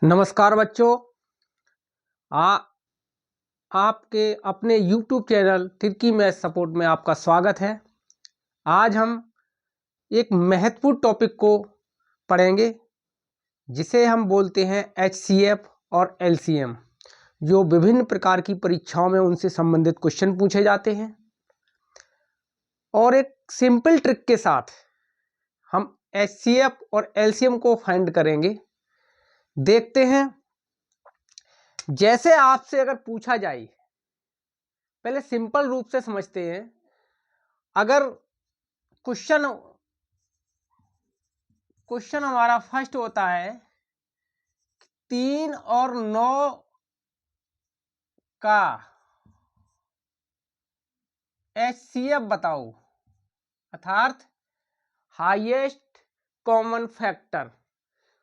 नमस्कार बच्चों। आ आपके अपने YouTube channel Tirkey math support में आपका स्वागत है। आज हम एक महत्वपूर्ण टॉपिक को पढ़ेंगे जिसे हम बोलते हैं HCF और LCM, जो विभिन्न प्रकार की परीक्षाओं में उनसे संबंधित क्वेश्चन पूछे जाते हैं। और एक सिंपल ट्रिक के साथ हम HCF और LCM को फाइंड करेंगे। देखते हैं, जैसे आपसे अगर पूछा जाए, पहले सिंपल रूप से समझते हैं। अगर क्वेश्चन हमारा फर्स्ट होता है 3 और 9 का HCF बताओ, अर्थात हाईएस्ट कॉमन फैक्टर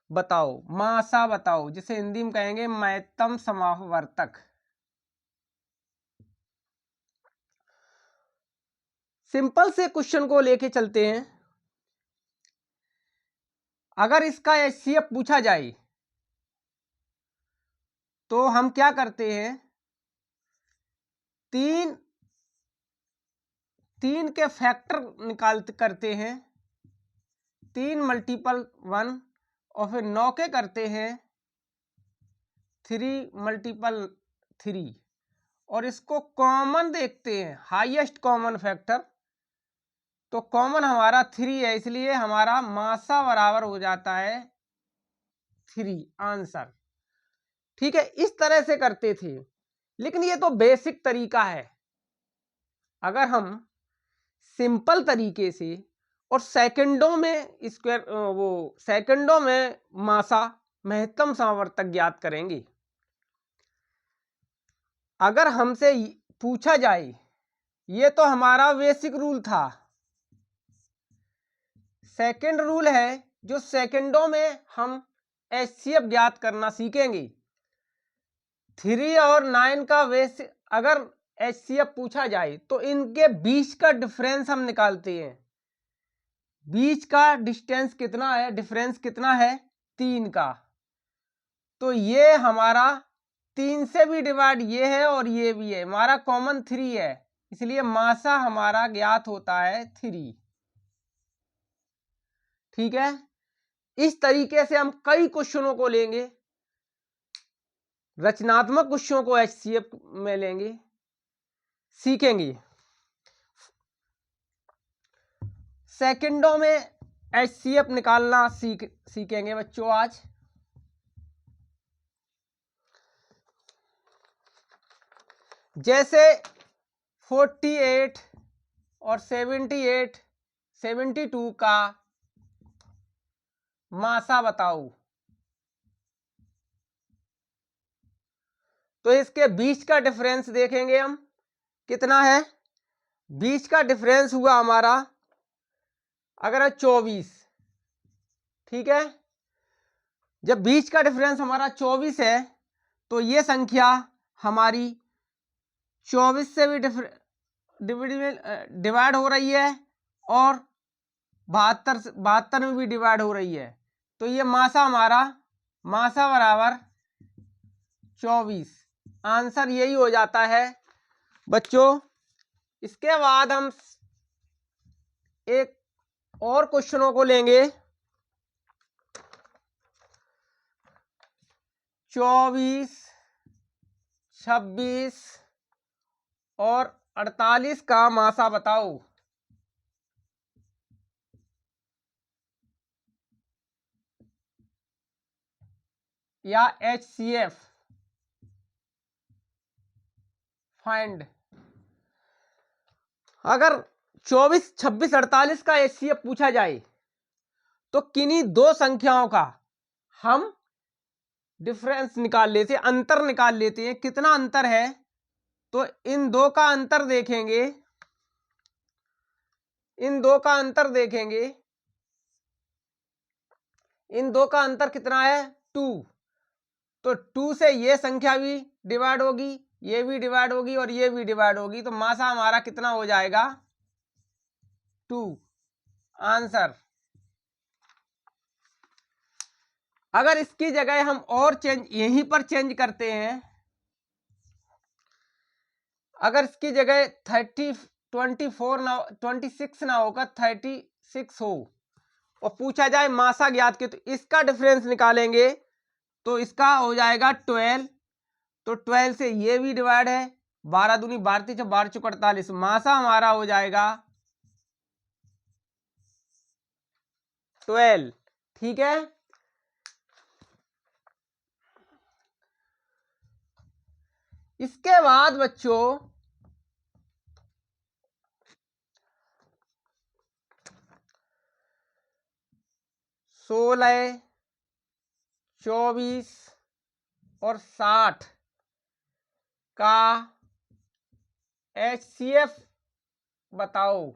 बताओ, मासा बताओ, जिसे हिंदी में कहेंगे महत्तम समावर्तक। सिंपल से क्वेश्चन को लेके चलते हैं। अगर इसका HCF पूछा जाए तो हम क्या करते हैं, तीन के फैक्टर करते हैं, 3 मल्टीपल 1, और फिर 9 के करते हैं 3 मल्टीपल 3, और इसको कॉमन देखते हैं, हाईएस्ट कॉमन फैक्टर। तो कॉमन हमारा 3 है, इसलिए हमारा मासा बराबर हो जाता है 3, आंसर। ठीक है, इस तरह से करते थे, लेकिन ये तो बेसिक तरीका है। अगर हम सिंपल तरीके से और सेकंडों में सेकंडों में मासा महत्तम समावर्तक ज्ञात करेंगे। अगर हमसे पूछा जाए, ये तो हमारा बेसिक रूल था। सेकंड रूल है जो सेकंडों में हम HCF ज्ञात करना सीखेंगे। 3 और 9 का बेसिक अगर HCF पूछा जाए तो इनके बीच का डिफरेंस हम निकालते हैं। बीच का डिस्टेंस कितना है, डिफरेंस कितना है, 3 का। तो ये हमारा 3 से भी डिवाइड ये है और ये भी है, हमारा कॉमन 3 है, इसलिए मासा हमारा ज्ञात होता है 3। ठीक है, इस तरीके से हम कई क्वेश्चनों को लेंगे, रचनात्मक क्वेश्चनों को HCF में लेंगे, सीखेंगे। सेकंडों में HCF निकालना सीखेंगे बच्चों आज। जैसे 48 और 78 72 का मासा बताओ, तो इसके बीच का डिफरेंस देखेंगे हम कितना है। बीच का डिफरेंस हुआ हमारा अगर 24। ठीक है, जब बीच का डिफरेंस हमारा 24 है तो ये संख्या हमारी 24 से भी डिवाइड हो रही है और 72 में भी डिवाइड हो रही है। तो ये मासा हमारा मासा बराबर 24, आंसर यही हो जाता है बच्चों। इसके बाद हम एक और क्वेश्चनों को लेंगे। 24, 26 और 48 का मासा बताओ। या HCF फाइंड। अगर 24, 26, 48 का HCF पूछा जाए तो किन्हीं दो संख्याओं का हम डिफरेंस निकाल लेते हैं, अंतर निकाल लेते हैं। कितना अंतर है, तो इन दो का अंतर देखेंगे, इन दो का अंतर देखेंगे, इन दो का अंतर कितना है, 2। तो 2 से ये संख्या भी डिवाइड होगी, ये भी डिवाइड होगी और ये भी डिवाइड होगी, तो मासा हमारा कितना हो जाएगा, 2, आंसर। अगर इसकी जगह हम और चेंज यहीं पर चेंज करते हैं, अगर इसकी जगह 24 ना 26 ना होगा 36 हो और पूछा जाए मासा ज्ञात के, तो इसका डिफरेंस निकालेंगे तो इसका हो जाएगा 12। तो 12 से ये भी डिवाइड है, 12 दूनी 12 तीन 12 चौक 48, मासा हमारा हो जाएगा 12। ठीक है, इसके बाद बच्चों 16, 24 और 60 का HCF बताओ।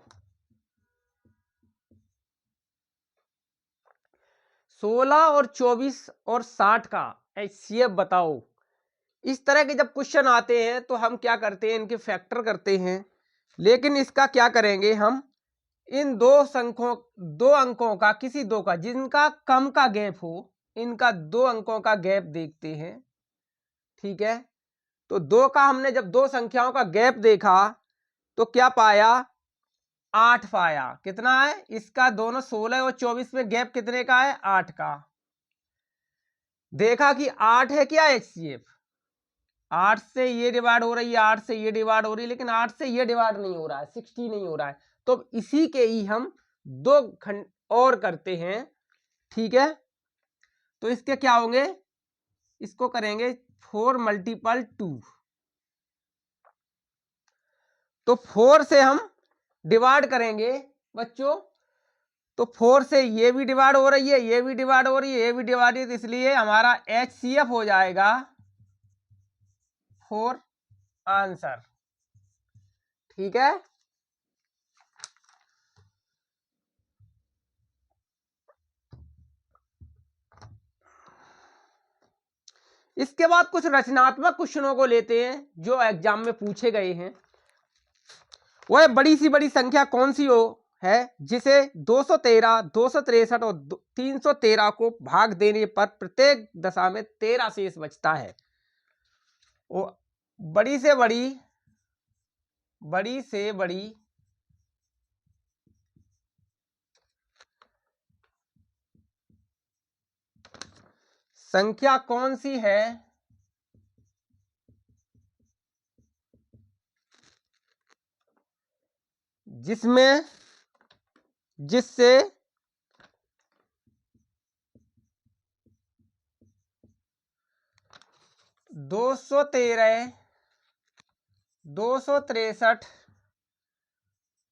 16 और 24 और 60 का HCF बताओ। इस तरह के जब क्वेश्चन आते हैं तो हम क्या करते हैं, इनके फैक्टर करते हैं, लेकिन इसका क्या करेंगे, हम इन दो अंकों का, किसी दो का जिनका कम का गैप हो, इनका 2 अंकों का गैप देखते हैं। ठीक है, तो 2 का हमने जब 2 संख्याओं का गैप देखा तो क्या पाया, 8 पाया। कितना है इसका, दोनों 16 और 24 में गैप कितने का है, 8 का। देखा कि 8 है क्या HCF, 8 से ये डिवाइड हो रही है, 8 से ये डिवाइड हो रही है, लेकिन 8 से ये डिवाइड नहीं हो रहा है, 60 नहीं हो रहा है। तो इसी के ही हम 2 खंड और करते हैं। ठीक है, तो इसके क्या होंगे, इसको करेंगे 4 मल्टीपल 2। तो 4 से हम डिवाइड करेंगे बच्चों, तो 4 से ये भी डिवाइड हो रही है, ये भी डिवाइड हो रही है, ये भी डिवाइड हो रही है, इसलिए हमारा HCF हो जाएगा 4 आंसर। ठीक है, इसके बाद कुछ रचनात्मक क्वेश्चनों को लेते हैं जो एग्जाम में पूछे गए हैं। वह बड़ी सी बड़ी संख्या कौन सी हो है जिसे 213, 263 और 313 को भाग देने पर प्रत्येक दशा में 13 शेष बचता है। वो बड़ी से बड़ी संख्या कौन सी है जिससे 213, 263,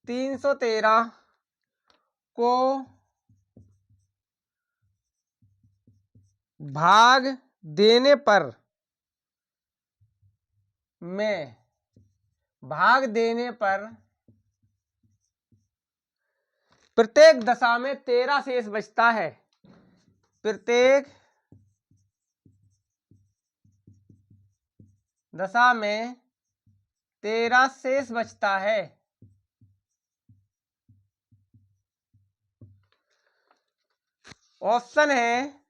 313 को भाग देने पर प्रत्येक दशा में 13 शेष बचता है। प्रत्येक दशा में 13 शेष बचता है। ऑप्शन है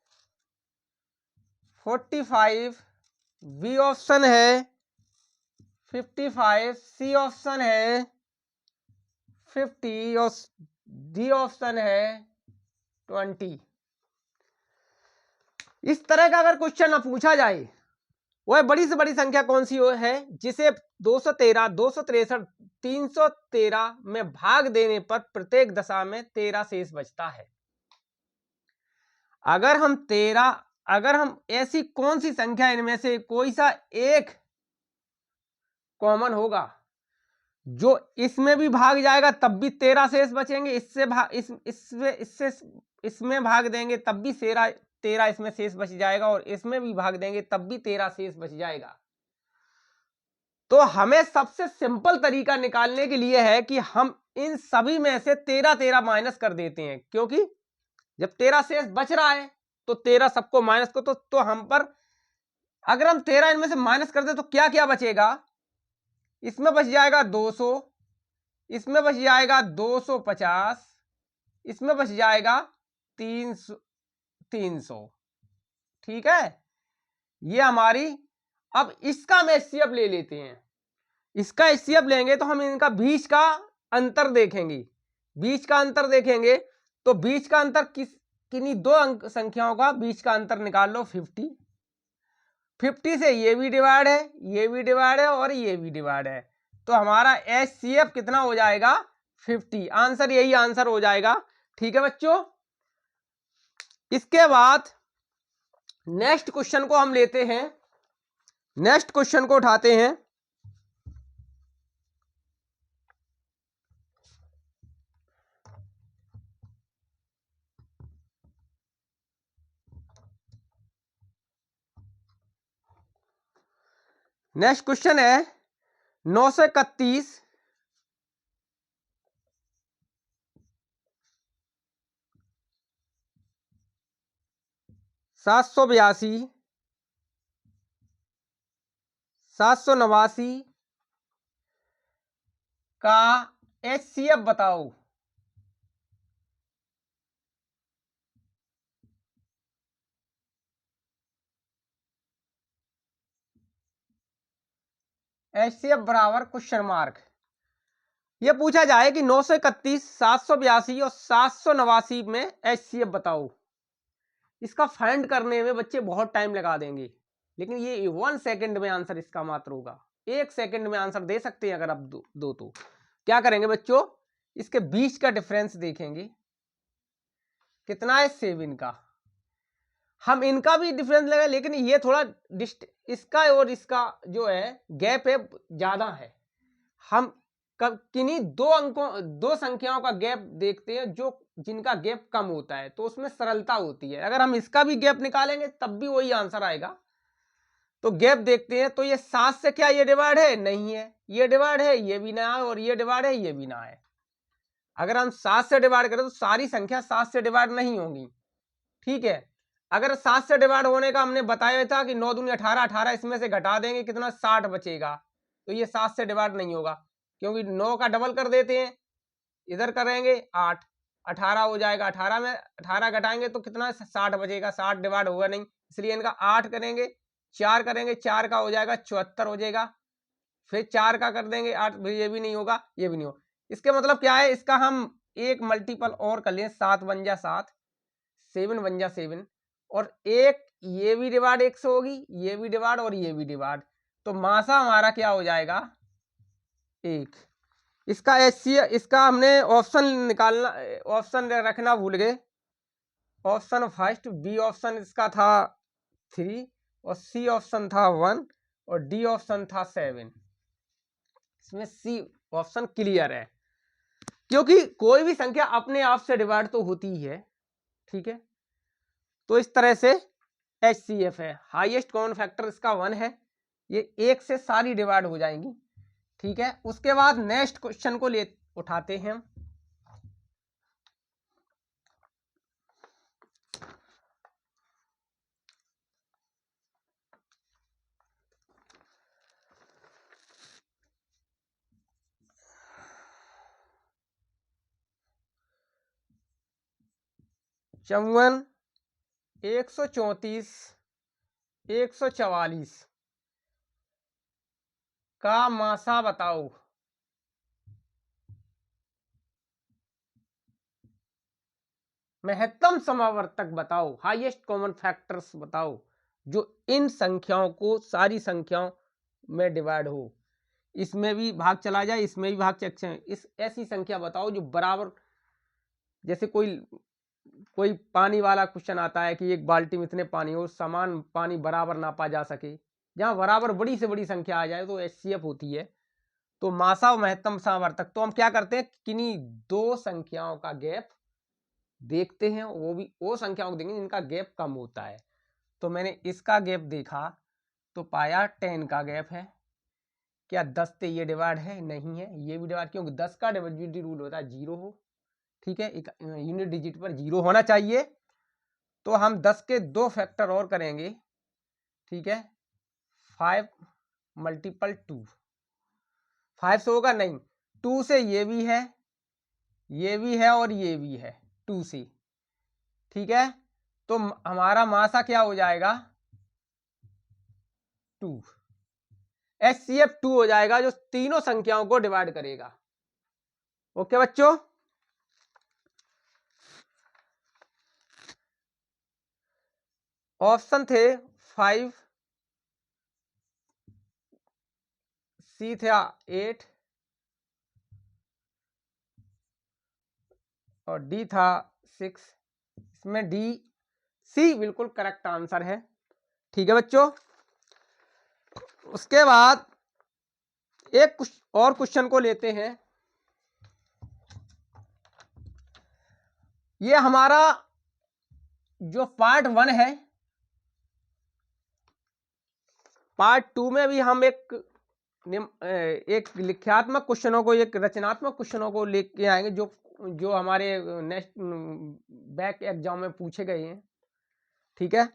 45, बी ऑप्शन है 55, सी ऑप्शन है 50 और डी ऑप्शन है 20। इस तरह का अगर क्वेश्चन पूछा जाए, वह बड़ी से बड़ी संख्या कौन सी है जिसे 213, 263, 313 में भाग देने पर प्रत्येक दशा में 13 शेष बचता है। अगर हम ऐसी कौन सी संख्या इनमें से कोई सा एक कॉमन होगा जो इसमें भी भाग जाएगा तब भी 13 शेष बचेंगे, इसमें भाग देंगे तब भी 13 इसमें शेष बच जाएगा, और इसमें भी भाग देंगे तब भी 13 शेष बच जाएगा। तो हमें सबसे सिंपल तरीका निकालने के लिए है कि हम इन सभी में से 13 माइनस कर देते हैं, क्योंकि जब 13 शेष बच रहा है तो 13 सबको माइनस को तो हम पर अगर हम 13 इनमें से माइनस कर दे तो क्या क्या बचेगा, इसमें बच जाएगा 200, इसमें बच जाएगा 250, इसमें बच जाएगा 300। ठीक है, ये हमारी। अब इसका हम HCF ले लेते हैं। इसका HCF लेंगे तो हम इनका बीच का अंतर देखेंगे। बीच का अंतर देखेंगे तो बीच का अंतर किन्हीं दो अंक संख्याओं का बीच का अंतर निकाल लो 50। 50 से ये भी डिवाइड है, ये भी डिवाइड है और ये भी डिवाइड है, तो हमारा HCF कितना हो जाएगा 50। आंसर यही आंसर हो जाएगा। ठीक है बच्चों, इसके बाद नेक्स्ट क्वेश्चन को हम लेते हैं। नेक्स्ट क्वेश्चन को उठाते हैं। नेक्स्ट क्वेश्चन है 931 782 789 का HCF बताओ। HCF बराबर क्वेश्चन मार्क। ये पूछा जाए कि 931 782 और 789 में HCF बताओ। इसका फाइंड करने में बच्चे बहुत टाइम लगा देंगे, लेकिन ये 1 सेकंड में आंसर इसका मात्र होगा। 1 सेकंड में आंसर दे सकते हैं अगर आप दो तो क्या करेंगे बच्चों, इसके बीच का डिफरेंस देखेंगे कितना है 7 का। हम इनका भी डिफरेंस लगा, लेकिन ये थोड़ा इसका और इसका जो है गैप है ज्यादा है। हम किन्हीं दो संख्याओं का गैप देखते हैं जो जिनका गैप कम होता है, तो उसमें सरलता होती है। अगर हम इसका भी गैप निकालेंगे तब भी वही आंसर आएगा। तो गैप देखते हैं, तो ये 7 से क्या ये डिवाइड है, नहीं है। ये डिवाइड है, ये भी ना है, और ये डिवाइड है, ये भी ना है। अगर हम 7 से डिवाइड करें तो सारी संख्या 7 से डिवाइड नहीं होंगी। ठीक है, अगर 7 से डिवाइड होने का हमने बताया था कि 9 दूनी 18, 18 इसमें से घटा देंगे कितना 60 बचेगा, तो ये 7 से डिवाइड नहीं होगा, क्योंकि 9 का डबल कर देते हैं, इधर करेंगे 8, 18 हो जाएगा। 18 में 18 घटाएंगे तो कितना 60 बचेगा, 60 डिवाइड होगा नहीं, इसलिए इनका 8 करेंगे, 4 करेंगे, 4 का हो जाएगा 74 हो जाएगा। फिर 4 का कर देंगे 8, ये भी नहीं होगा, ये भी नहीं होगा। इसके मतलब क्या है, इसका हम एक मल्टीपल और कर लें, 7 बन जा 7, 7 बन जा 7, और एक ये भी डिवाइड 1 से होगी, ये भी डिवाइड और ये भी डिवाइड, तो मासा हमारा क्या हो जाएगा 1। इसका HCF, इसका हमने ऑप्शन निकालना, ऑप्शन रखना भूल गए। ऑप्शन फर्स्ट, बी ऑप्शन इसका था 3, और सी ऑप्शन था 1, और डी ऑप्शन था 7। इसमें सी ऑप्शन क्लियर है, क्योंकि कोई भी संख्या अपने आप से डिवाइड तो होती ही है। ठीक है, तो इस तरह से HCF है। हाईएस्ट कॉमन फैक्टर इसका 1 है, ये 1 से सारी डिवाइड हो जाएंगी। ठीक है, उसके बाद नेक्स्ट क्वेश्चन को ले उठाते हैं हम। चौवन, 134, 144 का मासा बताओ। महत्तम समावर्तक बताओ, हाईएस्ट कॉमन फैक्टर्स बताओ जो इन संख्याओं को सारी संख्याओं में डिवाइड हो। इसमें भी भाग चला जाए, इसमें भी भाग चला, इस ऐसी संख्या बताओ जो बराबर, जैसे कोई पानी वाला क्वेश्चन आता है कि एक बाल्टी में इतने पानी हो, समान पानी बराबर नापा जा सके, जहां बराबर बड़ी से बड़ी संख्या आ जाए तो HCF होती है। तो मासा और महत्तम समावर्तक, तो हम क्या करते हैं, किन्हीं दो संख्याओं का गैप देखते हैं, वो भी वो संख्याओं को देखेंगे जिनका गैप कम होता है। तो मैंने इसका गैप देखा तो पाया 10 का गैप है। क्या 10 से ये डिवाइड है, नहीं है, ये भी डिवाइड, क्योंकि 10 का डिविजिबिलिटी रूल होता है 0 हो। ठीक है, एक यूनिट डिजिट पर 0 होना चाहिए। तो हम 10 के 2 फैक्टर और करेंगे। ठीक है, 5 मल्टीपल 2, 5 से होगा नहीं, 2 से ये भी है और ये भी है 2 से। ठीक है, तो हमारा मासा क्या हो जाएगा 2। HCF 2 हो जाएगा जो तीनों संख्याओं को डिवाइड करेगा। ओके बच्चों, ऑप्शन थे 5, सी था 8 और डी था 6। इसमें डी सी बिल्कुल करेक्ट आंसर है। ठीक है बच्चों, उसके बाद एक और क्वेश्चन को लेते हैं। ये हमारा जो पार्ट 1 है, पार्ट 2 में भी हम एक लिख्यात्मक क्वेश्चनों को, एक रचनात्मक क्वेश्चनों को लेके आएंगे जो हमारे नेक्स्ट बैक एग्जाम में पूछे गए हैं। ठीक है,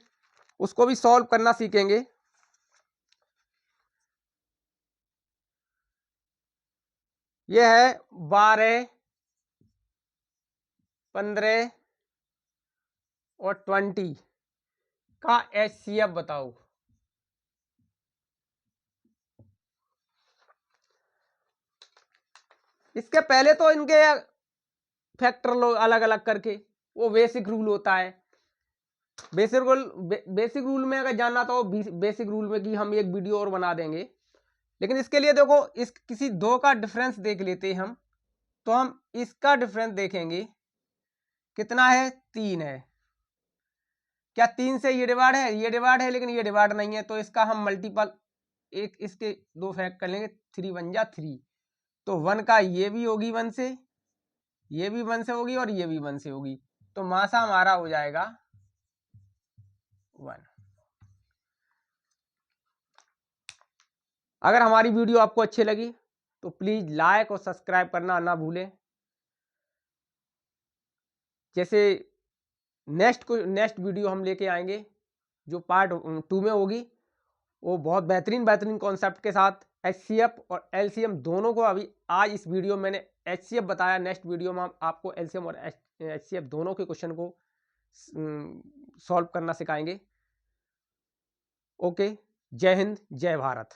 उसको भी सॉल्व करना सीखेंगे। ये है 12, 15 और 20 का HCF बताओ। इसके पहले तो इनके फैक्टर लो अलग अलग करके, वो बेसिक रूल होता है। बेसिक रूल में अगर जानना तो बेसिक रूल में की हम एक वीडियो और बना देंगे। लेकिन इसके लिए देखो, इस किसी दो का डिफरेंस देख लेते हैं हम। तो हम इसका डिफरेंस देखेंगे कितना है, 3 है। क्या 3 से ये डिवाइड है? ये डिवाइड है, लेकिन ये डिवाइड नहीं है, तो इसका हम मल्टीपल एक इसके 2 फैक्ट कर लेंगे। 3 1 जा 3, तो 1 का ये भी होगी 1 से, ये भी 1 से होगी और ये भी 1 से होगी। तो मासा हमारा हो जाएगा 1। अगर हमारी वीडियो आपको अच्छी लगी तो प्लीज लाइक और सब्सक्राइब करना ना भूलें। जैसे नेक्स्ट वीडियो हम लेके आएंगे जो पार्ट 2 में होगी, वो बहुत बेहतरीन कॉन्सेप्ट के साथ HCF और LCM दोनों को। अभी आज इस वीडियो में मैंने HCF बताया, नेक्स्ट वीडियो में हम आपको LCM और HCF दोनों के क्वेश्चन को सॉल्व करना सिखाएंगे। ओके, जय हिंद, जय भारत।